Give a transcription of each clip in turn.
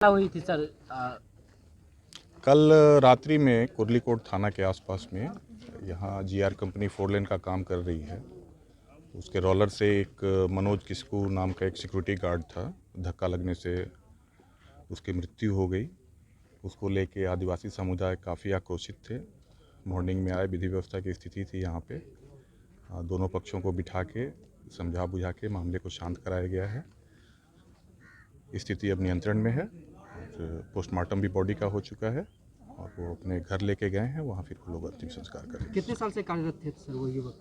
हुई थी सर। कल रात्रि में कुर्लीकोट थाना के आसपास में यहाँ जीआर कंपनी 4 लेन का काम कर रही है। उसके रोलर से एक मनोज किस्कू नाम का एक सिक्योरिटी गार्ड था, धक्का लगने से उसकी मृत्यु हो गई। उसको लेके आदिवासी समुदाय काफ़ी आक्रोशित थे। मॉर्निंग में आए, विधि व्यवस्था की स्थिति थी यहाँ पे। दोनों पक्षों को बिठा के समझा बुझा के मामले को शांत कराया गया है। स्थिति अब नियंत्रण में है। पोस्टमार्टम भी बॉडी का हो चुका है और वो अपने घर लेके गए हैं। वहाँ फिर वो लोग अंतिम संस्कार करेंगे। कितने साल से कार्यरत थे सर वो युवक?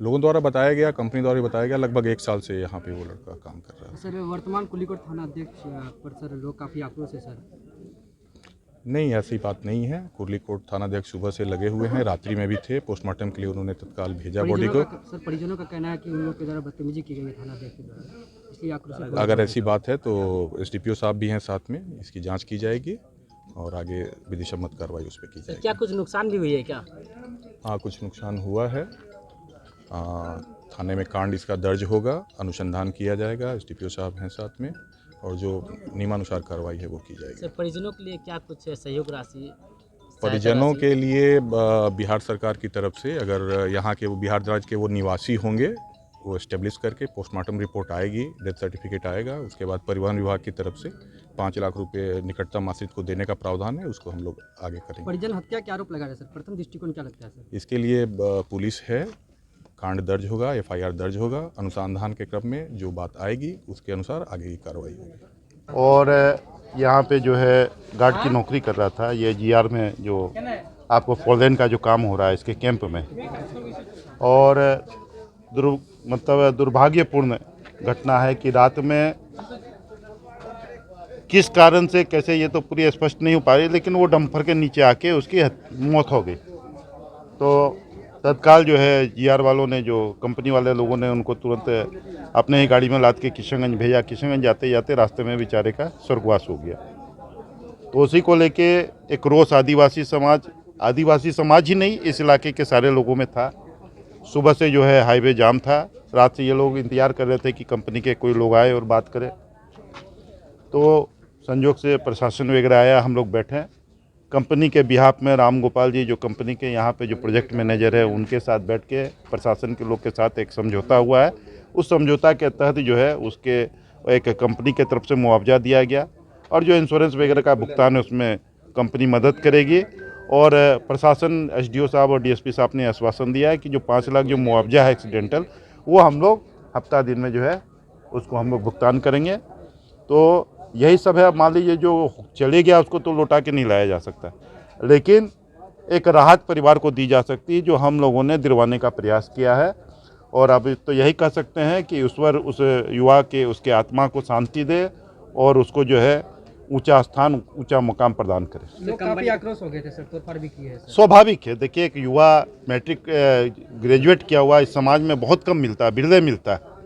लोगों द्वारा बताया गया, कंपनी द्वारा बताया गया, लगभग 1 साल से यहाँ पे वो लड़का काम कर रहा है। सर वर्तमान कुर्लीकोट थाना अध्यक्ष पर सर लोग काफ़ी आक्रोश है सर। नहीं, ऐसी बात नहीं है। कुर्लीकोट थाना अध्यक्ष सुबह से लगे हुए हैं, रात्रि में भी थे। पोस्टमार्टम के लिए उन्होंने तत्काल भेजा बॉडी को। सर परिजनों का कहना है कि उन लोग के द्वारा बदतमीजी की गई है थाना अध्यक्ष के द्वारा, इसलिए आक्रोशित। अगर ऐसी बात है तो एसडीपीओ साहब भी हैं साथ में, इसकी जांच की जाएगी और आगे विधिसम्मत कार्रवाई उस पर की जाएगी। क्या कुछ नुकसान भी हुई है क्या? हाँ, कुछ नुकसान हुआ है। थाने में कांड इसका दर्ज होगा, अनुसंधान किया जाएगा। एसडीपीओ साहब हैं साथ में और जो नियमानुसार कार्रवाई है वो की जाएगी। सर परिजनों के लिए क्या कुछ सहयोग राशि? परिजनों के लिए बिहार सरकार की तरफ से, अगर यहाँ के वो बिहार राज्य के वो निवासी होंगे, वो एस्टेब्लिश करके पोस्टमार्टम रिपोर्ट आएगी, डेथ सर्टिफिकेट आएगा। उसके बाद परिवहन विभाग की तरफ से 5 लाख रुपए निकटतम आश्रित को देने का प्रावधान है, उसको हम लोग आगे करेंगे। परिजन हत्या के आरोप लगा रहे हैं सर, प्रथम दृष्टिकोण क्या लगता है सर? इसके लिए पुलिस है, कांड दर्ज होगा, एफआईआर दर्ज होगा। अनुसंधान के क्रम में जो बात आएगी उसके अनुसार आगे की कार्रवाई होगी। और यहाँ पे जो है गार्ड की नौकरी कर रहा था, ये जीआर में जो आपको 4 लेन का जो काम हो रहा है इसके कैंप में। और दुर्भाग्यपूर्ण घटना है कि रात में किस कारण से कैसे ये तो पूरी स्पष्ट नहीं हो पा रही, लेकिन वो डंपर के नीचे आके उसकी मौत हो गई। तो तत्काल जो है जीआर वालों ने, जो कंपनी वाले लोगों ने, उनको तुरंत अपने ही गाड़ी में लाद के किशनगंज भेजा। किशनगंज जाते जाते रास्ते में बेचारे का स्वर्गवास हो गया। तो उसी को लेके एक रोष आदिवासी समाज ही नहीं, इस इलाके के सारे लोगों में था। सुबह से जो है हाईवे जाम था। रात से ये लोग इंतजार कर रहे थे कि कंपनी के कोई लोग आए और बात करें। तो संयोग से प्रशासन वगैरह आया, हम लोग बैठे। कंपनी के बिहाफ में राम गोपाल जी, जो कंपनी के यहाँ पे जो प्रोजेक्ट मैनेजर है, उनके साथ बैठ के प्रशासन के लोग के साथ एक समझौता हुआ है। उस समझौता के तहत जो है उसके एक कंपनी के तरफ से मुआवजा दिया गया और जो इंश्योरेंस वगैरह का भुगतान है उसमें कंपनी मदद करेगी। और प्रशासन, एसडीओ साहब और डीएसपी साहब ने आश्वासन दिया है कि जो 5 लाख जो मुआवजा है एक्सीडेंटल, वो हम लोग हफ्ता दिन में जो है उसको हम लोग भुगतान करेंगे। तो यही सब है। अब मान लीजिए जो चले गया उसको तो लौटा के नहीं लाया जा सकता, लेकिन एक राहत परिवार को दी जा सकती है, जो हम लोगों ने दिलवाने का प्रयास किया है। और अब तो यही कह सकते हैं कि ईश्वर उस युवा के, उसके आत्मा को शांति दे और उसको जो है ऊंचा स्थान, ऊंचा मुकाम प्रदान करे। लोग काफी आक्रोश हो गए थे सर, तोड़फाड़ भी की है सर। स्वाभाविक है। देखिए, एक युवा मैट्रिक ग्रेजुएट किया हुआ इस समाज में बहुत कम मिलता है, बिरले मिलता है।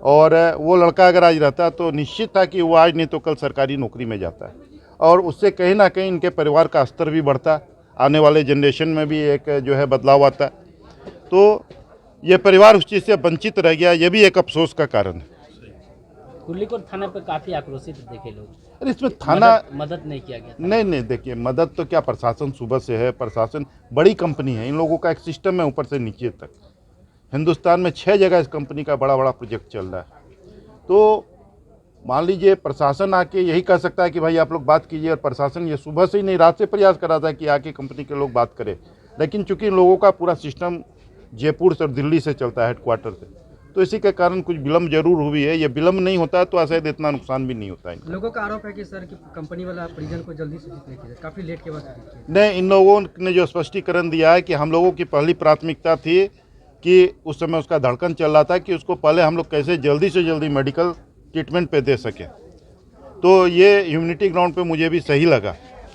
और वो लड़का अगर आज रहता तो निश्चित था कि वो आज नहीं तो कल सरकारी नौकरी में जाता है और उससे कहीं ना कहीं इनके परिवार का स्तर भी बढ़ता, आने वाले जनरेशन में भी एक जो है बदलाव आता। तो ये परिवार उस चीज़ से वंचित रह गया, ये भी एक अफसोस का कारण है। कुर्लीकोट थाना पर काफी आक्रोशित देखे लोग। अरे इसमें थाना मदद नहीं किया गया। नहीं, देखिए, मदद तो क्या, प्रशासन सुबह से है। प्रशासन बड़ी कंपनी है, इन लोगों का एक सिस्टम है ऊपर से नीचे तक। हिंदुस्तान में 6 जगह इस कंपनी का बड़ा बड़ा प्रोजेक्ट चल रहा है। तो मान लीजिए प्रशासन आके यही कह सकता है कि भाई आप लोग बात कीजिए, और प्रशासन ये सुबह से ही नहीं, रात से प्रयास कर रहा था कि आके कंपनी के लोग बात करें। लेकिन चूंकि इन लोगों का पूरा सिस्टम जयपुर से और दिल्ली से चलता है, हेडक्वार्टर से, तो इसी के कारण कुछ विलम्ब जरूर हुई है। ये विलम्ब नहीं होता है तो शायद इतना नुकसान भी नहीं होता है। लोगों का आरोप है कि सर कि कंपनी वाला परिजन को जल्दी सूचित नहीं किया, काफी लेट के बाद। नहीं, इन लोगों ने जो स्पष्टीकरण दिया है कि हम लोगों की पहली प्राथमिकता थी कि उस समय उसका धड़कन चल रहा था कि उसको पहले हम लोग कैसे जल्दी से जल्दी मेडिकल ट्रीटमेंट पे दे सकें। तो ये ह्यूमनिटी ग्राउंड पे मुझे भी सही लगा।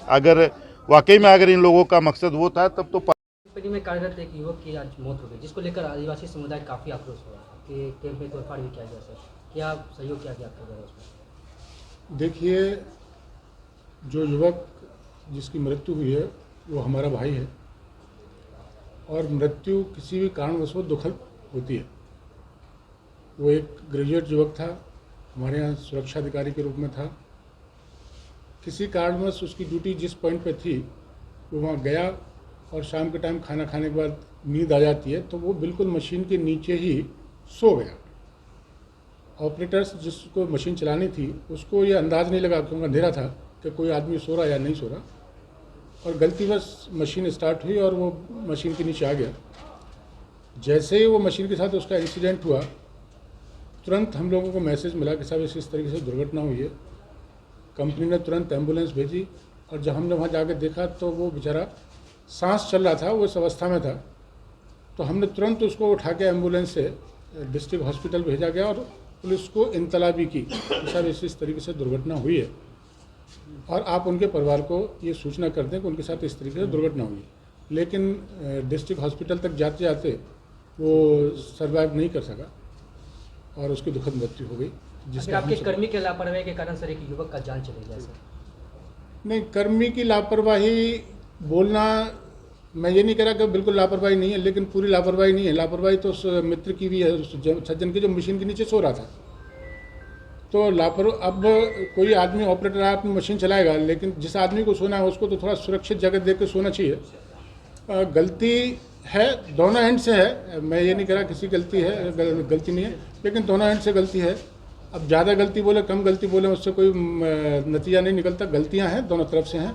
अगर वाकई में अगर इन लोगों का मकसद वो था तब तो कंपनी में कार्यरत एक युवक की आज मौत हो गई, जिसको लेकर आदिवासी समुदाय काफी आक्रोश हुआ कि कैंप में तोड़फाड़ भी किया गया सर, क्या सहयोग किया गया आपके द्वारा उसमें? देखिए, जो युवक जिसकी मृत्यु हुई है वो हमारा भाई है और मृत्यु किसी भी कारणवश दुखद होती है। वो एक ग्रेजुएट युवक था, हमारे यहाँ सुरक्षा अधिकारी के रूप में था किसी कारणवश उसकी ड्यूटी जिस पॉइंट पे थी वो वहाँ गया और शाम के टाइम खाना खाने के बाद नींद आ जाती है तो वो बिल्कुल मशीन के नीचे ही सो गया। ऑपरेटर्स जिसको मशीन चलानी थी उसको ये अंदाज़ नहीं लगा क्योंकि अंधेरा था कि कोई आदमी सो रहा या नहीं सो रहा, और गलतीवश मशीन स्टार्ट हुई और वो मशीन के नीचे आ गया। जैसे ही वो मशीन के साथ उसका इंसिडेंट हुआ, तुरंत हम लोगों को मैसेज मिला कि साहब इस तरीके से दुर्घटना हुई है। कंपनी ने तुरंत एम्बुलेंस भेजी और जब हमने वहाँ जाके देखा तो वो बेचारा सांस चल रहा था, वो इस अवस्था में था। तो हमने तुरंत उसको उठा के एम्बुलेंस से डिस्ट्रिक्ट हॉस्पिटल भेजा गया और पुलिस को इत्तला भी की कि साहब इस तरीके से दुर्घटना हुई है और आप उनके परिवार को ये सूचना कर दें कि उनके साथ इस तरीके से दुर्घटना हुई है। लेकिन डिस्ट्रिक्ट हॉस्पिटल तक जाते जाते वो सर्वाइव नहीं कर सका और उसकी दुखद मृत्यु हो गई। फिर आपके कर्मी के लापरवाही के कारण सर एक युवक का जान चले गया सर। नहीं, कर्मी की लापरवाही बोलना, मैं ये नहीं कह रहा कि बिल्कुल लापरवाही नहीं है, लेकिन पूरी लापरवाही नहीं है। लापरवाही तो उस मित्र की भी है, उस सज्जन की जो मशीन के नीचे सो रहा था। तो अब कोई आदमी ऑपरेटर आया अपनी मशीन चलाएगा, लेकिन जिस आदमी को सोना है उसको तो थोड़ा सुरक्षित जगह देख के सोना चाहिए। गलती है दोनों एंड से है, मैं ये नहीं कह रहा किसी गलती है, गलती नहीं है, लेकिन दोनों एंड से गलती है। अब ज़्यादा गलती बोले कम गलती बोले उससे कोई नतीजा नहीं निकलता, गलतियां हैं दोनों तरफ से हैं।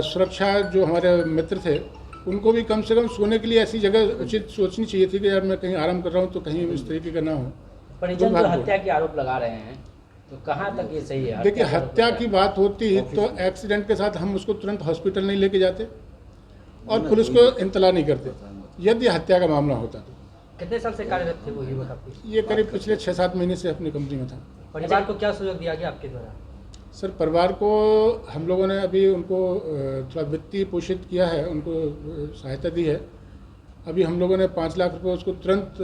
सुरक्षा जो हमारे मित्र थे उनको भी कम से कम सोने के लिए ऐसी जगह उचित सोचनी चाहिए थी कि यार मैं कहीं आराम कर रहा हूँ तो कहीं इस तरीके का ना हो। परिजन जो हत्या के आरोप लगा रहे हैं, तो कहाँ तक ये सही है? देखिए, हत्या की बात होती तो एक्सीडेंट के साथ हम उसको तुरंत हॉस्पिटल नहीं लेके जाते और पुलिस को इत्तला नहीं करते यदि हत्या का मामला होता तो। कितने साल से कार्यरत थे वो युवक आपके? ये करीब पिछले 6-7 महीने से अपनी कंपनी में था। परिवार को क्या सहयोग दिया गया आपके द्वारा? सर, परिवार को हम लोगों ने अभी उनको थोड़ा वित्तीय पोषित किया है, उनको सहायता दी है। अभी हम लोगों ने 5 लाख रुपए उसको तुरंत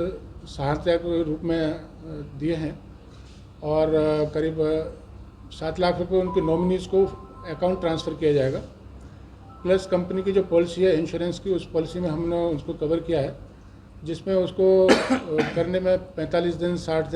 सहायता के रूप में दिए हैं और करीब 7 लाख रुपए उनके नॉमिनीज़ को अकाउंट ट्रांसफ़र किया जाएगा। प्लस कंपनी की जो पॉलिसी है इंश्योरेंस की, उस पॉलिसी में हमने उसको कवर किया है, जिसमें उसको करने में 45 दिन 60 दिन